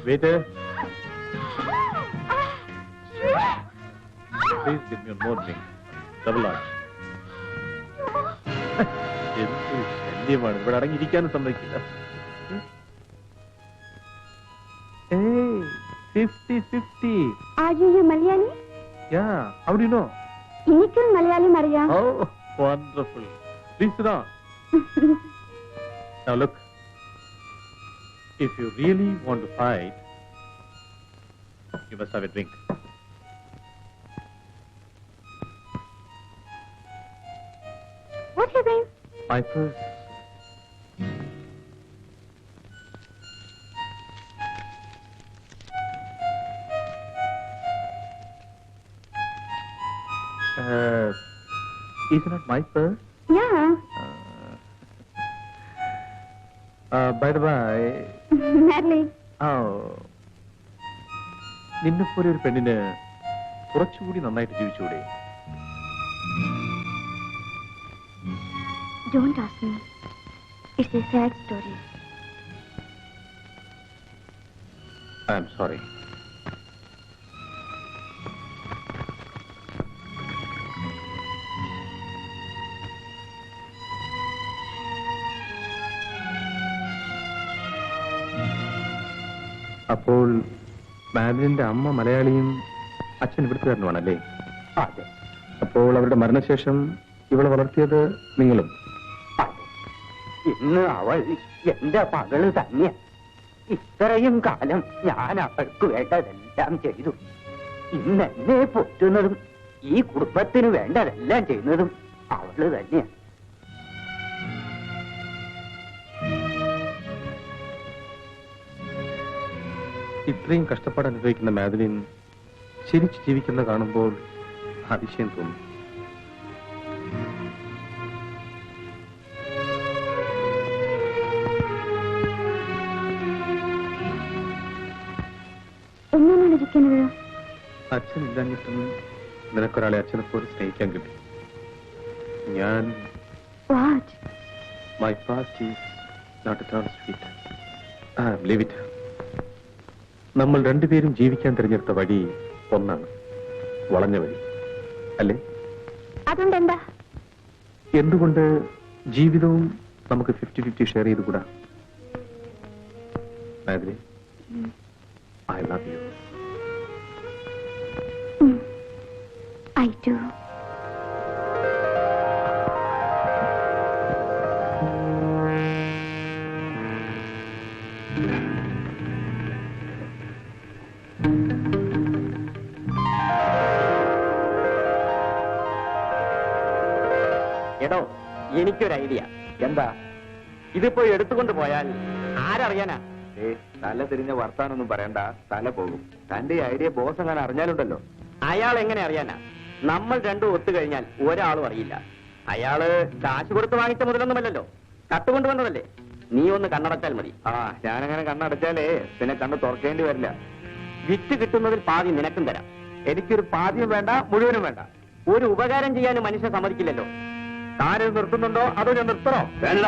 Waiter. Please give me one more drink. Double large. എന്ത് ശല്യമാണ് ഇവിടെ അടങ്ങിയിരിക്കാനും സമ്മതിക്കില്ല. 50-50. Are you Malayali? Yeah. How do you know? എനിക്കും മലയാളം അറിയാം. Oh, wonderful. Please sit down. Now look. If you really want to fight, you must have a drink. What's your name? My purse. Is it not my purse? Yeah. By the by. Natalie. നിന്നെപ്പോലെ ഒരു പെണ്ണിന് കുറച്ചുകൂടി നന്നായിട്ട് ജീവിച്ചുകൂടെ? Don't ask me. It's a sad story. I'm sorry. അപ്പോൾ മാഡലിന്റെ അമ്മ മലയാളിയും അച്ഛൻ ഇവിടുത്തുകാരനുമാണല്ലേ? അതെ. അപ്പോൾ അവരുടെ മരണശേഷം ഇവളെ വളർത്തിയത് നിങ്ങളും? ഇന്ന് അവൾ എന്റെ മകള് തന്നെ. ഇത്രയും കാലം ഞാൻ അവൾക്ക് വേണ്ടതെല്ലാം ചെയ്തു. ഇന്ന് എന്നെ പൊറ്റുന്നതും ഈ കുടുംബത്തിന് വേണ്ടതെല്ലാം ചെയ്യുന്നതും അവള് തന്നെയാണ്. ഇത്രയും കഷ്ടപ്പാട് അനുഭവിക്കുന്ന മാഡലിൻ ശരിച്ചു ജീവിക്കുന്ന കാണുമ്പോൾ അതിശയം തോന്നും. എങ്ങനെയാണ് ഇരിക്കുന്നത്? അച്ഛൻ ഇല്ലാഞ്ഞിട്ടും നിനക്കൊരാളെ അച്ഛനെ പോലെ സ്നേഹിക്കാൻ കിട്ടി. ഞാൻ my past is not at all sweet. Leave it. നമ്മൾ രണ്ടുപേരും ജീവിക്കാൻ തിരഞ്ഞെടുത്ത വഴി ഒന്നാണ്, വളഞ്ഞ വഴി അല്ലേ? അതുകൊണ്ടെന്താ? എന്തുകൊണ്ട് ജീവിതവും നമുക്ക് 50-50 ഷെയർ ചെയ്തുകൂടാ? Madhuri, I love you. I do. എടോ, എനിക്കൊരു ഐഡിയ. എന്താ? ഇതിപ്പോ എടുത്തുകൊണ്ട് പോയാൽ ആരറിയാനാ? തല തിരിഞ്ഞ വർത്താനൊന്നും പറയണ്ട, തല പോകും. തന്റെ ഐഡിയ ബോസ് അങ്ങനെ അറിഞ്ഞാലുണ്ടല്ലോ. അയാൾ എങ്ങനെ അറിയാനാ? നമ്മൾ രണ്ടും ഒത്തുകഴിഞ്ഞാൽ ഒരാളും അറിയില്ല. അയാള് കാശ് കൊടുത്ത് വാങ്ങിച്ച മുതലൊന്നുമല്ലല്ലോ, കട്ടുകൊണ്ട് വന്നതല്ലേ. നീ ഒന്ന് കണ്ണടച്ചാൽ മതി. ഞാനങ്ങനെ കണ്ണടച്ചാലേ പിന്നെ കണ്ണ് തുറക്കേണ്ടി വരില്ല. വിറ്റ് കിട്ടുന്നതിൽ പാതി നിനക്കും തരാം. എനിക്കൊരു പാതിയും വേണ്ട, മുഴുവനും വേണ്ട. ഒരു ഉപകാരം ചെയ്യാനും മനുഷ്യൻ സമ്മതിക്കില്ലല്ലോ. താനും നിർത്തുന്നുണ്ടോ അതോ ഞാൻ നിർത്തണോ? വേണ്ട,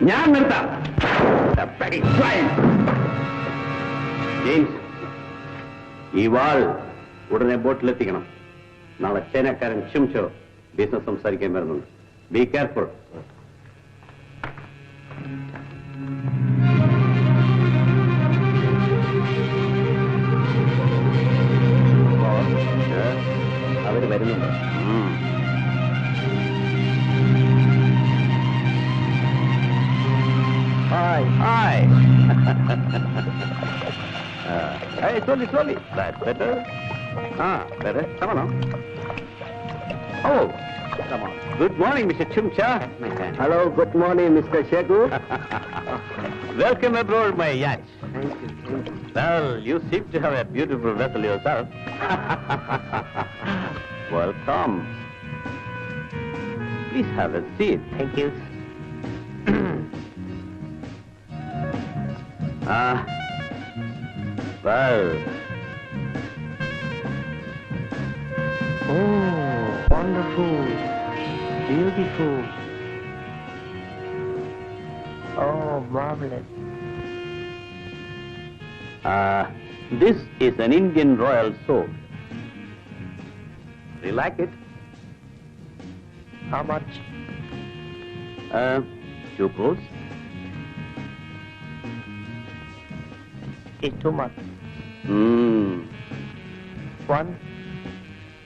ഞാൻ നിർത്താം. ജെയിംസ്, ഈ വാൾ ഉടനെ ബോട്ടിലെത്തിക്കണം. നാളെ ചേനക്കാരൻ ചുംചോ ബിസിനസ് സംസാരിക്കാൻ വരുന്നുണ്ട്. Be careful. അവര് വരുന്നുണ്ട്. Hi. Hi. Hey, slowly. That's better. Better. Come on. Oh, come on. Good morning, Mr. Chumcha. Hello, good morning, Mr. Shegu. Welcome aboard my yacht. Thank you. Well, you seem to have a beautiful vessel yourself. Welcome. Please have a seat. Thank you. Well. Oh, wonderful. Beautiful. Oh, marvelous. This is an Indian royal sword. Do you like it? How much? 2 crores. It's too much. One.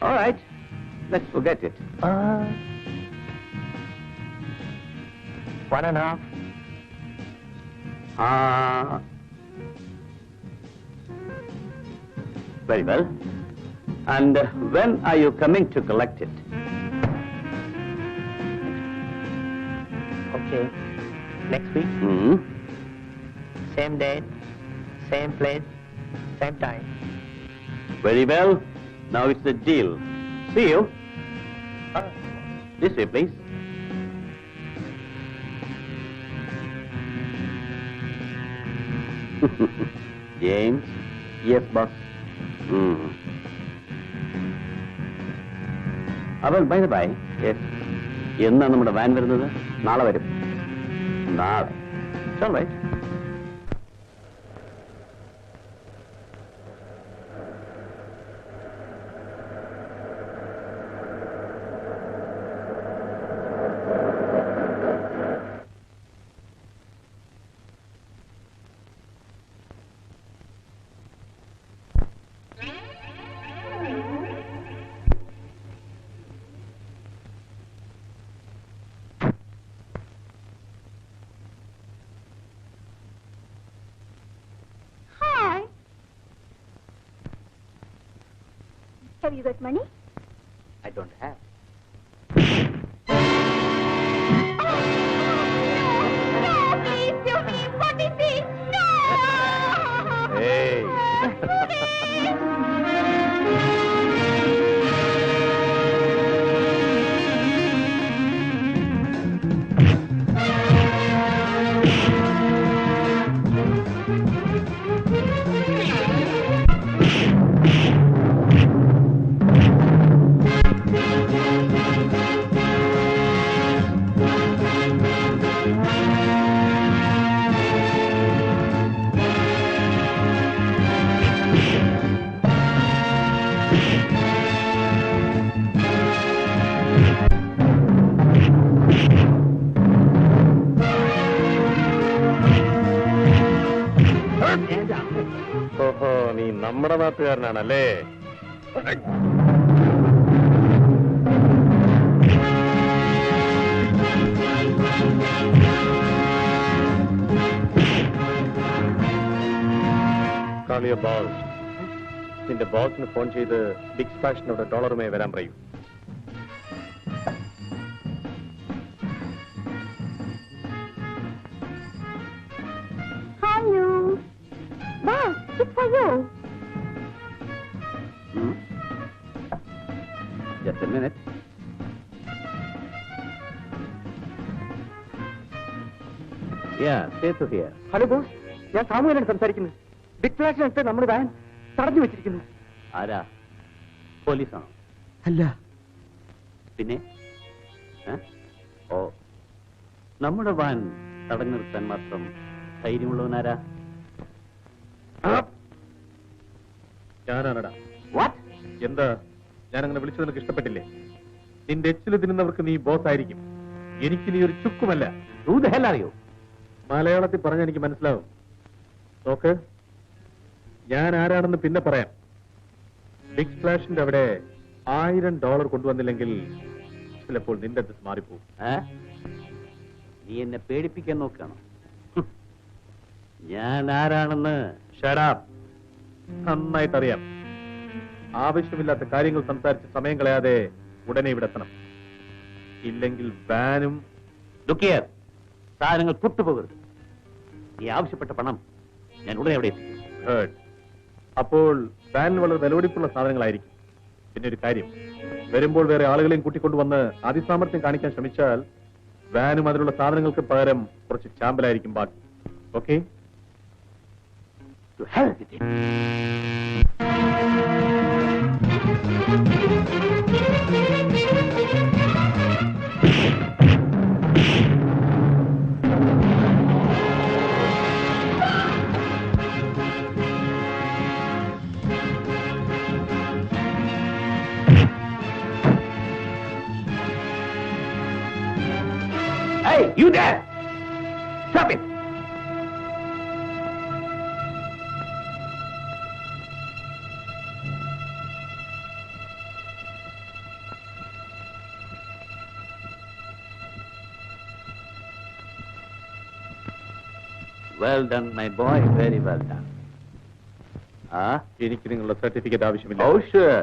All right. Let's forget it. 1.5. Very well. And when are you coming to collect it? Okay. Next week. Same date, same place, same time. Very well. Now it's a deal. See you. This way, please. James. Yes, boss. Well, by the by, yes. എന്നാ നമ്മുടെ van വരുന്നത്? നാളെ വരും. നാളെ. It's all right. Have you got money? I don't have. No, please, Beauty! What is it? No! Hey! ഓഹോ, നീ നമ്മുടെ നാട്ടുകാരനാണല്ലേ? Kaliya boss, നിന്റെ ബോസിന് ഫോൺ ചെയ്ത് ബിഗ് സ്പാഷിനോട് ഡോളറുമായി വരാൻ പറയൂ. Hello. Boss, it's for you. Just a minute. Yeah, stay to here. Hello boss, ഞാൻ സാമുവലാണ് സംസാരിക്കുന്നത്. ബിഗ് ഫ്ലാഷിനടുത്ത് നമ്മുടെ വാൻ തടഞ്ഞു വെച്ചിരിക്കുന്നു. ആരാ? പോലീസാണോ? അല്ല. പിന്നെ? ഓ, നമ്മുടെ വാൻ തടഞ്ഞു നിർത്താൻ മാത്രം ധൈര്യമുള്ളവനാരാ? ഞാനാണടാ. വാട്ട്? എന്താ, ഞാനങ്ങനെ വിളിച്ചത് നിനക്ക് ഇഷ്ടപ്പെട്ടില്ലേ? നിന്റെ എച്ചില് തിന്നുന്നവർക്ക് നീ ബോസ് ആയിരിക്കും, എനിക്ക് നീ ഒരു ചുക്കുമല്ല. Who the hell are you? മലയാളത്തിൽ പറഞ്ഞ എനിക്ക് മനസ്സിലാവും. നോക്ക്, ഞാൻ ആരാണെന്ന് പിന്നെ പറയാം. ബിഗ് സ്പ്ലാഷിന്റെ അവിടെ $1000 കൊണ്ടുവന്നില്ലെങ്കിൽ ചിലപ്പോൾ നിന്റെ അത് മാറിപ്പോകും. നീ എന്നെ പേടിപ്പിക്കാൻ നോക്കണം. ഞാൻ ആരാണെന്ന് ഷടാപ്പ്, നന്നായിട്ടറിയാം. ആവശ്യമില്ലാത്ത കാര്യങ്ങൾ സംസാരിച്ച് സമയം കളയാതെ ഉടനെ ഇവിടെ എത്തണം. ഇല്ലെങ്കിൽ വാനും സാധനങ്ങൾ പൊട്ടുപോകരുത്. നീ ആവശ്യപ്പെട്ട പണം ഞാൻ ഉടനെ അവിടെ എത്തിക്കും. അപ്പോൾ വാനിൽ വളരെ വിലപിടിപ്പുള്ള സാധനങ്ങളായിരിക്കും. പിന്നെ ഒരു കാര്യം, വരുമ്പോൾ വേറെ ആളുകളെയും കൂട്ടിക്കൊണ്ടുവന്ന് അതിസാമർത്ഥ്യം കാണിക്കാൻ ശ്രമിച്ചാൽ വാനും അതിലുള്ള സാധനങ്ങൾക്ക് പകരം കുറച്ച് ചാമ്പലായിരിക്കും ബാക്കി. Okay? To hell with it. You there! Stop it! Well done, my boy. Very well done. എനിക്ക് നിങ്ങളുടെ സർട്ടിഫിക്കറ്റ് ആവശ്യമില്ല. Oh, sure.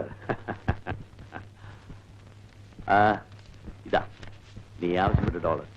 ഇതാ നീ ആവശ്യപ്പെട്ട $.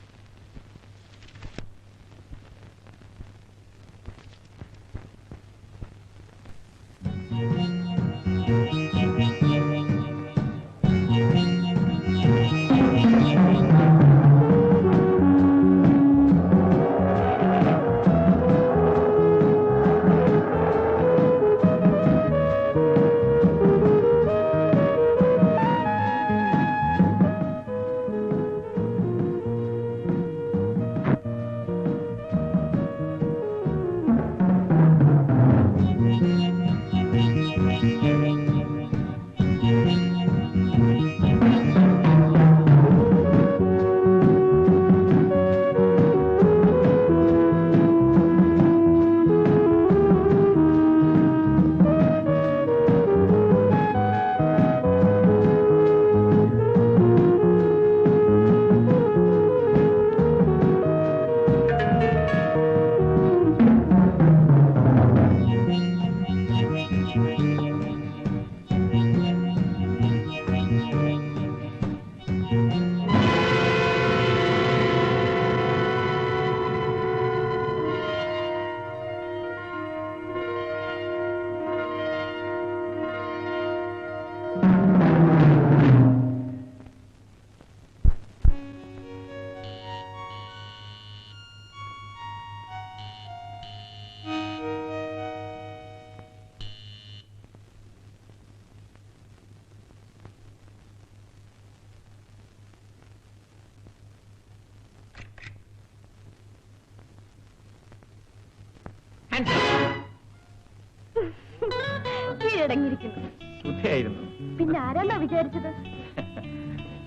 കീഴടങ്ങിയിരിക്കുന്നു. സുധയായിരുന്നു. പിന്നെ ആരാന്നാ വിചാരിച്ചത്?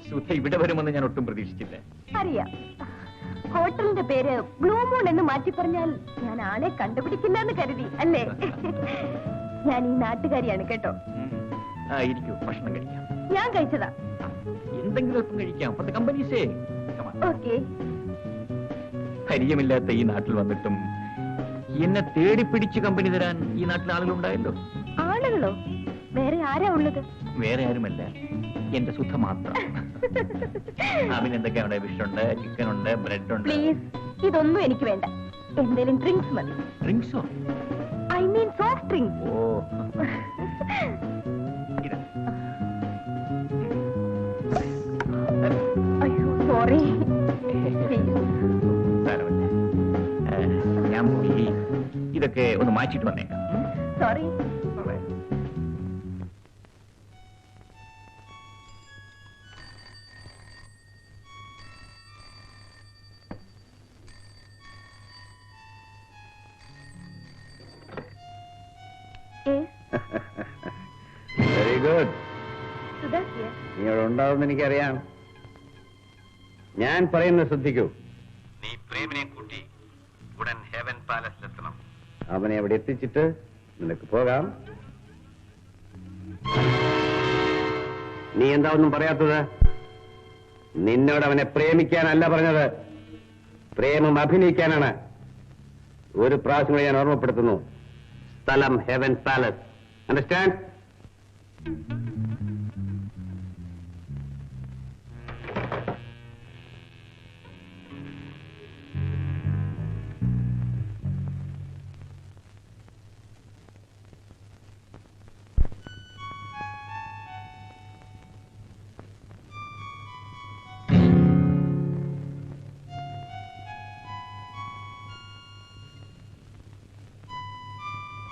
സുധ ഇവിടെ വരുമെന്ന് ഞാൻ ഒട്ടും പ്രതീക്ഷിച്ചില്ല. അറിയാം. ഹോട്ടലിന്റെ പേര് ബ്ലൂ മൂൺ എന്ന് മാറ്റി പറഞ്ഞാൽ ഞാൻ ആളെ കണ്ടുപിടിക്കില്ല എന്ന് കരുതി അല്ലേ? ഞാൻ ഈ നാട്ടുകാരിയാണ് കേട്ടോ. ഇരിക്കൂ, ഭക്ഷണം കഴിക്കാം. ഞാൻ കഴിച്ചതാ. എന്തെങ്കിലും ഒപ്പം കഴിക്കാം. കമ്പനീസേ. ഓക്കെ. പരിചയമില്ലാത്ത ഈ നാട്ടിൽ വന്നിട്ടും എന്നെ തേടിപ്പിടിച്ച് കമ്പനി തരാൻ ഈ നാട്ടിൽ ആളുകളുണ്ടായല്ലോ. ആളുകളോ? വേറെ ആരാ ഉള്ളത്? വേറെ ആരുമല്ല, എന്റെ സുധ മാത്രം. അതിനെന്തൊക്കെയാണ്? ഫിഷ് ഉണ്ട്, ചിക്കൻ ഉണ്ട്, ബ്രെഡ് ഉണ്ട്. പ്ലീസ്, ഇതൊന്നും എനിക്ക് വേണ്ട. എന്തേലും ഡ്രിങ്ക്സ് മതി. ഡ്രിങ്ക്സോ? I mean soft drinks. Oh, ഇതാ. അയ്യോ സോറി. സാരമില്ല. ഞാൻ പോയി ഇതൊക്കെ ഒന്ന് മാറ്റിട്ട് വന്നേക്കാം. Sorry. Very good. Sudha here. നീ അവിടെ ഉണ്ടാവുമെന്ന് എനിക്കറിയാം. ഞാൻ പറയുന്നത് ശ്രദ്ധിക്കൂ. നീ പ്രേമിനെ കൂട്ടി ഉടൻ ഹെവൻ പാലസിലെത്തണം. അവനെ അവിടെ എത്തിച്ചിട്ട് നിനക്ക് പോകാം. നീ എന്താ ഒന്നും പറയാത്തത്? നിന്നോട് അവനെ പ്രേമിക്കാനല്ല പറഞ്ഞത്, പ്രേമം അഭിനയിക്കാനാണ്. ഒരു പ്രാവശ്യം ഞാൻ ഓർമ്മപ്പെടുത്തുന്നു, സ്ഥലം heaven palace. Understand?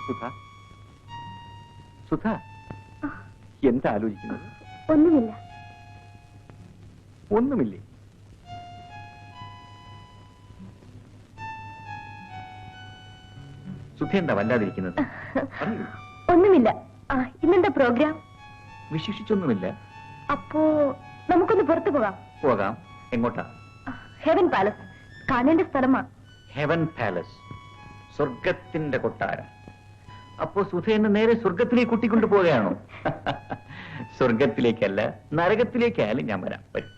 Sudha, Sudha, എന്താ ആലോചിക്കുന്നത്? ഒന്നുമില്ല. ഒന്നുമില്ലേ? സുധ എന്താ വല്ലാതിരിക്കുന്നത്? പറയൂ. ഒന്നുമില്ല. ഇന്നെന്താ പ്രോഗ്രാം? വിശേഷിച്ചൊന്നുമില്ല. അപ്പോ നമുക്കൊന്ന് പുറത്തു പോകാം. പോകാം. എങ്ങോട്ടാ? Heaven palace. കാണേണ്ട സ്ഥലമാ. ഹെവൻ പാലസ്, സ്വർഗത്തിന്റെ കൊട്ടാരം. അപ്പോ സുധേനെ നേരെ സ്വർഗത്തിലേക്ക് കൂട്ടിക്കൊണ്ടു പോവുകയാണോ? സ്വർഗത്തിലേക്കല്ല, നരകത്തിലേക്കായാലും ഞാൻ വരാം. വരും.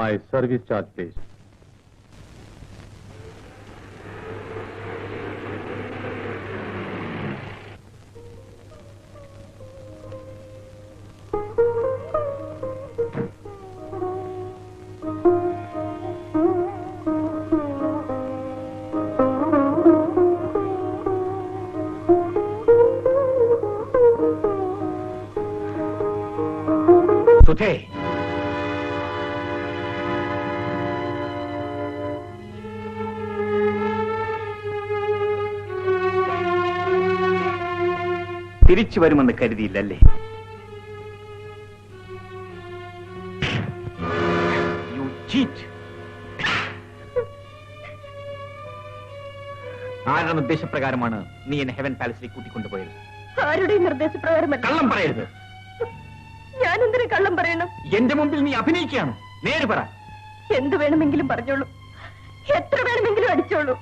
My service charge, please. സുധേ, തിരിച്ചു വരുമെന്ന് കരുതിയില്ലല്ലേ? You cheat. ആരുടെ നിർദ്ദേശപ്രകാരമാണ് നീ എന്നെ ഹെവൻ പാലസിലേക്ക് കൂട്ടിക്കൊണ്ടുപോയത്? ആരുടെയും നിർദ്ദേശപ്രകാരമല്ല. കള്ളം പറയരുത്. ഞാൻ എന്തിനു കള്ളം പറയണം? എന്റെ മുമ്പിൽ നീ അഭിനയിക്കുകയാണ്. നേര് പറ. എന്ത് വേണമെങ്കിലും പറഞ്ഞോളൂ, എത്ര വേണമെങ്കിലും അടിച്ചോളൂ.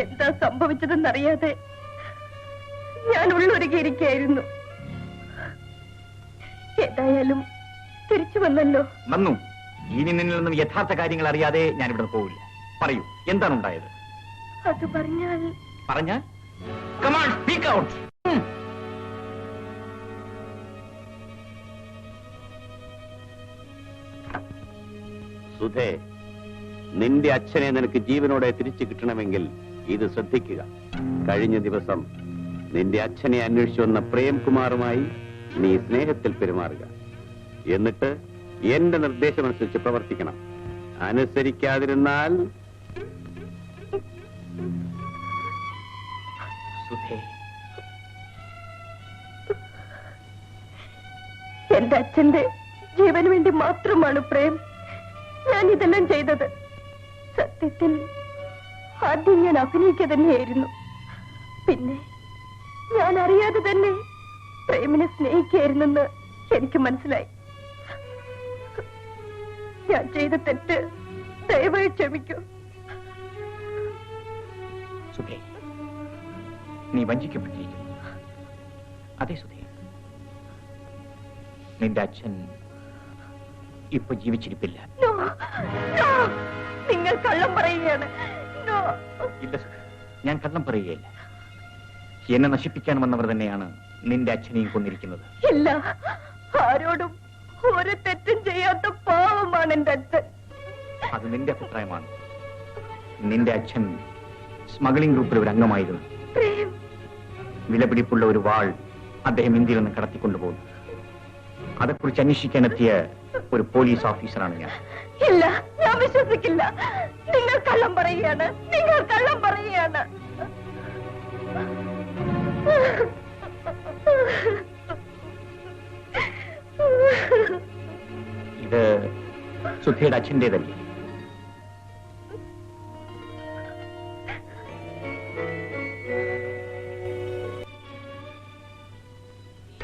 എന്താ സംഭവിച്ചതെന്നറിയാതെ ഞാൻ ഉള്ളൊരുക്കിയിരിക്കുകയായിരുന്നു. ഏതായാലും തിരിച്ചു വന്നല്ലോ. വന്നു. ഇനി നിന്നിൽ നിന്നും യഥാർത്ഥ കാര്യങ്ങൾ അറിയാതെ ഞാൻ ഇവിടെ പോവില്ല. പറയൂ, എന്താണ് ഉണ്ടായത്? അത് പറഞ്ഞാൽ Come on, speak out. സുധേ, നിന്റെ അച്ഛനെ നിനക്ക് ജീവനോടെ തിരിച്ചു കിട്ടണമെങ്കിൽ ഇത് ശ്രദ്ധിക്കുക. കഴിഞ്ഞ ദിവസം നിന്റെ അച്ഛനെ അന്വേഷിച്ചു വന്ന പ്രേംകുമാറുമായി നീ സ്നേഹത്തിൽ പെരുമാറുക. എന്നിട്ട് എന്റെ നിർദ്ദേശമനുസരിച്ച് പ്രവർത്തിക്കണം. അനുസരിക്കാതിരുന്നാൽ എന്റെ അച്ഛന്റെ ജീവന് വേണ്ടി മാത്രമാണ് പ്രേം ഞാൻ ഇതെല്ലാം ചെയ്തത്. സത്യത്തിൽ ആദ്യം ഞാൻ അഭിനയിക്കുക തന്നെയായിരുന്നു. പിന്നെ ഞാൻ അറിയാതെ തന്നെ പ്രേമിനെ സ്നേഹിക്കുകയായിരുന്നെന്ന് എനിക്ക് മനസ്സിലായി. ഞാൻ ചെയ്ത തെറ്റ് ദയവായി ക്ഷമിക്കൂ. സുധേ, നീ വഞ്ചിക്കപ്പെട്ടിരിക്കുന്നു. അതെ സുധേ, നിന്റെ അച്ഛൻ ഇപ്പൊ ജീവിച്ചിരിപ്പില്ല. No, no, നിങ്ങൾ കള്ളം പറയുകയാണ്. No. ഇല്ല സുധേ, ഞാൻ കള്ളം പറയുകയില്ല. എന്നെ നശിപ്പിക്കാൻ വന്നവർ തന്നെയാണ് നിന്റെ അച്ഛനെയും കൊന്നിരിക്കുന്നത്. ഇല്ല, ആരോടും ഒരു തെറ്റും ചെയ്യാത്ത പാവമാണ് എന്റെ അച്ഛൻ. അത് നിന്റെ അഭിപ്രായമാണ്. നിന്റെ അച്ഛൻ സ്മഗ്ലിംഗ് ഗ്രൂപ്പിൽ ഒരു അംഗമായിരുന്നു. പ്രേം, വിലപിടിപ്പുള്ള ഒരു വാൾ അദ്ദേഹം ഇന്ത്യയിൽ നിന്ന് കടത്തിക്കൊണ്ടുപോകുന്നു. അതേക്കുറിച്ച് അന്വേഷിക്കാനെത്തിയ ഒരു പോലീസ് ഓഫീസറാണ് ഞാൻ. ഇല്ല, ഞാൻ വിശ്വസിക്കില്ല. നിങ്ങൾ കള്ളം പറയുകയാണ്, നിങ്ങൾ കള്ളം പറയുകയാണ്. ഇത് സുധയുടെ അച്ഛൻ്റെതല്ലേ?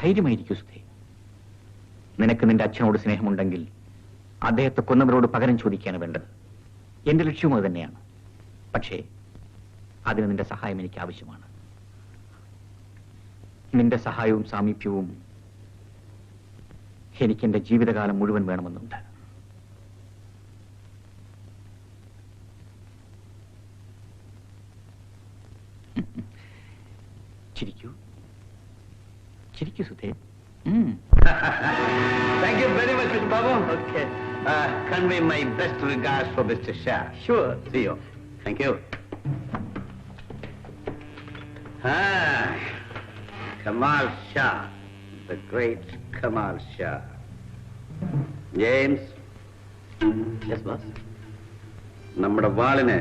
ധൈര്യമായിരിക്കൂ സുധേ. നിനക്ക് നിന്റെ അച്ഛനോട് സ്നേഹമുണ്ടെങ്കിൽ അദ്ദേഹത്തെ കൊന്നവരോട് പകരം ചോദിക്കാണ് വേണ്ടത്. എന്റെ ലക്ഷ്യവും അത് തന്നെയാണ്. പക്ഷേ അതിന് നിന്റെ സഹായം എനിക്ക് ആവശ്യമാണ്. നിന്റെ സഹായവും സാമീപ്യവും എനിക്ക് എന്റെ ജീവിതകാലം മുഴുവൻ വേണമെന്നുണ്ട്. ചിരിക്കൂ, ചിരിക്കൂ സുധേ. Thank you very much, Mr. Babu. Okay. Convey my best regards for Mr. Shah. Sure. See you. Thank you. Kamal Shah, the great Kamal Shah. James. Yes, boss. നമ്മുടെ വാളിന്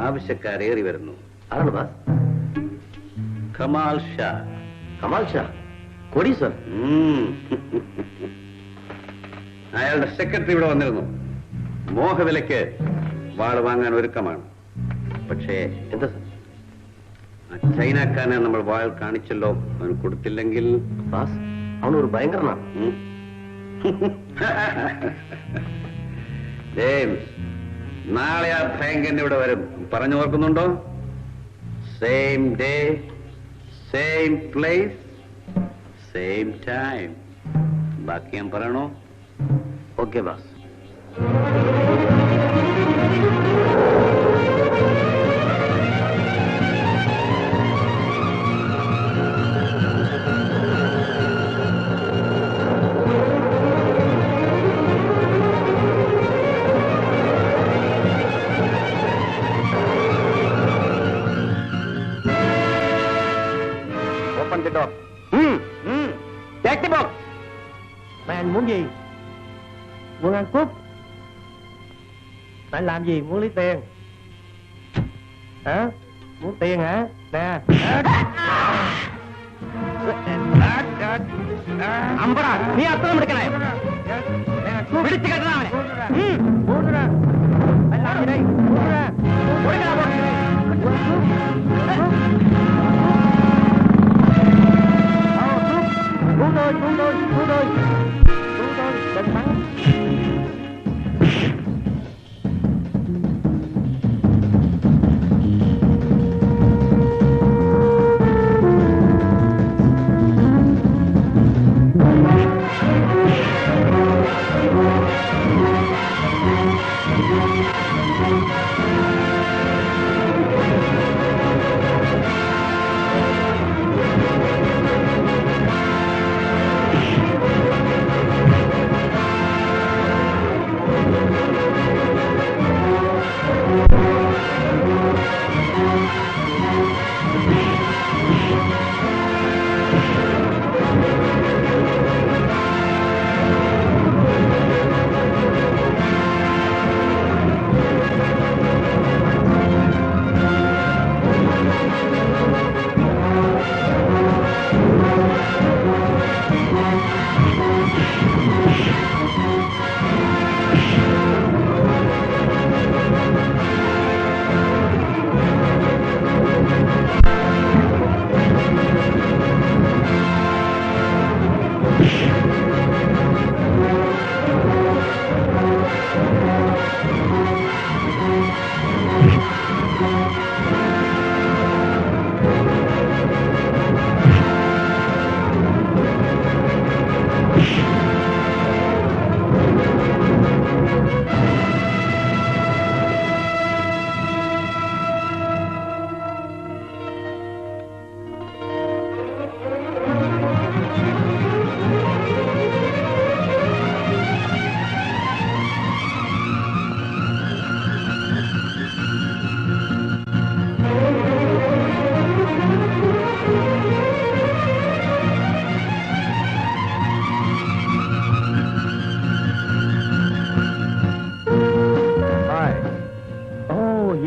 ആവശ്യക്കാരേറി വരുന്നു. ആരാണ് boss? കമാൽ ഷാ. കമാൽ ഷാ, കൊടി സർ. അയാളുടെ സെക്രട്ടറി ഇവിടെ വന്നിരുന്നു. മോഹവിലയ്ക്ക് വാള് വാങ്ങാൻ ഒരുക്കമാണ്. പക്ഷേ എന്താ സർ? ആ ചൈനക്കാരനെ നമ്മൾ വാൾ കാണിച്ചല്ലോ, അവൻ കൊടുത്തില്ലെങ്കിൽ ബാസ്, അവനൊരു ഭയങ്കരനാണ്. ജെയിംസ്, നാളെ ആ ഭയങ്കരൻ ഇവിടെ വരും. പറഞ്ഞു ഓർക്കുന്നുണ്ടോ? Same day, same place, same time. ബാക്കി ഞാൻ പറയണോ? Okay boss. Open the door. Take the box. Bạn muốn gì? Muốn ăn cúp? Bạn làm gì? Muốn lấy tiền? Hả? Muốn tiền hả? Nè. അമ്പടാ, നീ അത്ര എടുക്കണേ. പിടിച്ചു കെട്ടണ അവനെ. Bạn làm gì đây? കൊടുക്കണ box. Cứu tôi, cứu tôi, cứu tôi. Cứu tôi, đừng bắn.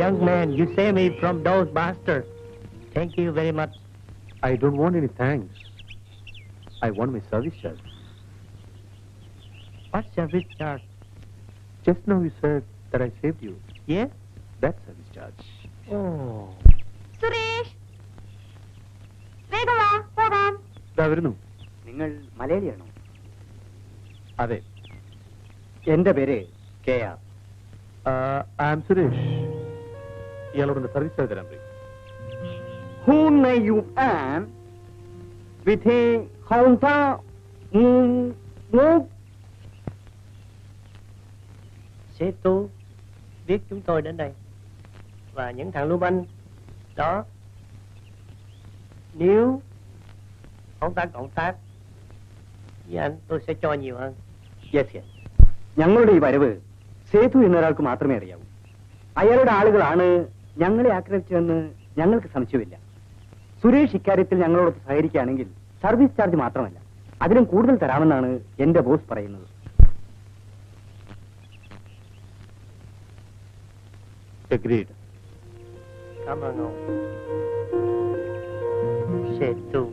Young man, you saved me from those bastards. Thank you very much. I don't want any thanks. I want my service charge. What service charge? Just now you said that I saved you. Yes? That service charge. Oh. Suresh, വേഗം വാ, പോകാം. ഇതാ വരുന്നു. നിങ്ങൾ മലയാളിയാണോ? അതെ. എന്റെ പേര് K R. I am Suresh. ഇയാളോട് സർവീസ് ചാർജ് തരാൻ പറയും. Who may you am with a Honda Sếp Tu biết chúng tôi đến đây và những thằng lưu manh đó, nếu ông ta cộng tác với anh, tôi sẽ cho nhiều hơn. Yes yes. ഞങ്ങളുടെ ഈ വരവ് സേതു എന്നൊരാൾക്ക് മാത്രമേ അറിയാവൂ. അയാളുടെ ആളുകളാണ് ഞങ്ങളെ ആക്രമിച്ചതെന്ന് ഞങ്ങൾക്ക് സംശയമില്ല. സുരേഷ് ഇക്കാര്യത്തിൽ ഞങ്ങളോട് സഹകരിക്കുകയാണെങ്കിൽ സർവീസ് ചാർജ് മാത്രമല്ല, അതിലും കൂടുതൽ തരാമെന്നാണ് എന്റെ ബോസ് പറയുന്നത്. Agreed. Cảm ơn ông. Sếp Tu.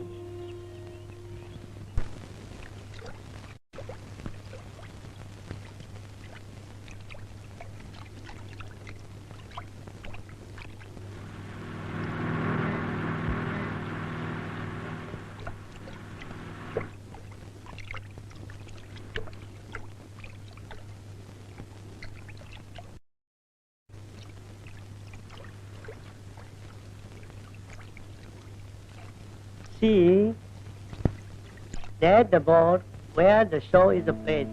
See, there's the board where the show is played.